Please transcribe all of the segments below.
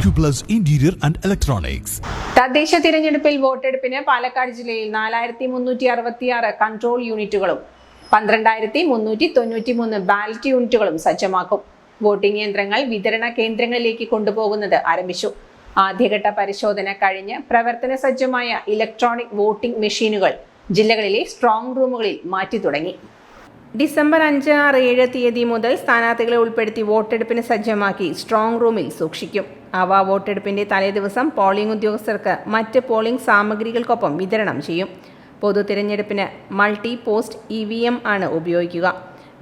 Acuplus Interior and Electronics. തദ്ദേശ തിരഞ്ഞെടുപ്പിൽ വോട്ടെടുപ്പിന് പാലക്കാട് ജില്ലയിൽ 4366 കൺട്രോൾ യൂണിറ്റുകളും 12393 ബാലറ്റ് യൂണിറ്റുകളും സജ്ജമാക്കും. വോട്ടിംഗ് യന്ത്രങ്ങൾ വിതരണ കേന്ദ്രങ്ങളിലേക്ക് കൊണ്ടുപോകുന്നത് ആരംഭിച്ചു. ആദ്യഘട്ട പരിശോധന കഴിഞ്ഞ് പ്രവർത്തന സജ്ജമായ ഇലക്ട്രോണിക് വോട്ടിംഗ് മെഷീനുകൾ ജില്ലകളിലെ സ്ട്രോങ് റൂമുകളിൽ മാറ്റി തുടങ്ങി. ഡിസംബർ 5, 6, 7 തീയതി മുതൽ സ്ഥാനാർത്ഥികളെ ഉൾപ്പെടുത്തി വോട്ടെടുപ്പിന് സജ്ജമാക്കി സ്ട്രോങ് റൂമിൽ സൂക്ഷിക്കും. അവ വോട്ടെടുപ്പിന്റെ തലേദിവസം പോളിംഗ് ഉദ്യോഗസ്ഥർക്ക് മറ്റ് പോളിംഗ് സാമഗ്രികൾക്കൊപ്പം വിതരണം ചെയ്യും. പൊതു തിരഞ്ഞെടുപ്പിന് മൾട്ടി പോസ്റ്റ് EVM ആണ് ഉപയോഗിക്കുക.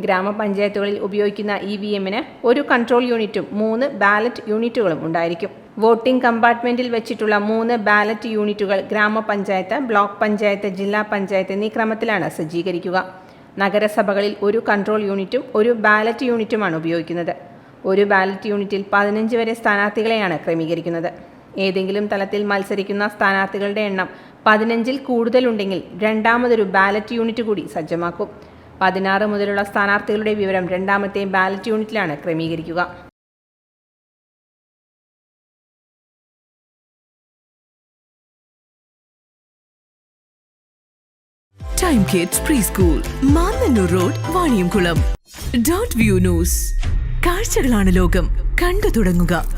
ഗ്രാമപഞ്ചായത്തുകളിൽ ഉപയോഗിക്കുന്ന EVMന് ഒരു കൺട്രോൾ യൂണിറ്റും 3 ബാലറ്റ് യൂണിറ്റുകളും ഉണ്ടായിരിക്കും. വോട്ടിംഗ് കമ്പാർട്ട്മെന്റിൽ വെച്ചിട്ടുള്ള 3 ബാലറ്റ് യൂണിറ്റുകൾ ഗ്രാമപഞ്ചായത്ത്, ബ്ലോക്ക് പഞ്ചായത്ത്, ജില്ലാ പഞ്ചായത്ത് എന്നീ ക്രമത്തിലാണ് സജ്ജീകരിക്കുക. നഗരസഭകളിൽ ഒരു കൺട്രോൾ യൂണിറ്റും ഒരു ബാലറ്റ് യൂണിറ്റുമാണ് ഉപയോഗിക്കുന്നത്. ഒരു ബാലറ്റ് യൂണിറ്റിൽ 15 വരെ സ്ഥാനാർത്ഥികളെയാണ് ക്രമീകരിക്കുന്നത്. ഏതെങ്കിലും തലത്തിൽ മത്സരിക്കുന്ന സ്ഥാനാർത്ഥികളുടെ എണ്ണം 15-ൽ കൂടുതലുണ്ടെങ്കിൽ രണ്ടാമതൊരു ബാലറ്റ് യൂണിറ്റ് കൂടി സജ്ജമാക്കും. 16 മുതലുള്ള സ്ഥാനാർത്ഥികളുടെ വിവരം രണ്ടാമത്തെ ബാലറ്റ് യൂണിറ്റിലാണ് ക്രമീകരിക്കുക. Time Kids Preschool, Mannannur road, Vaniyamkulam. Dot View News. കാഴ്ചകളാണ് ലോകം, കണ്ടു തുടങ്ങുക.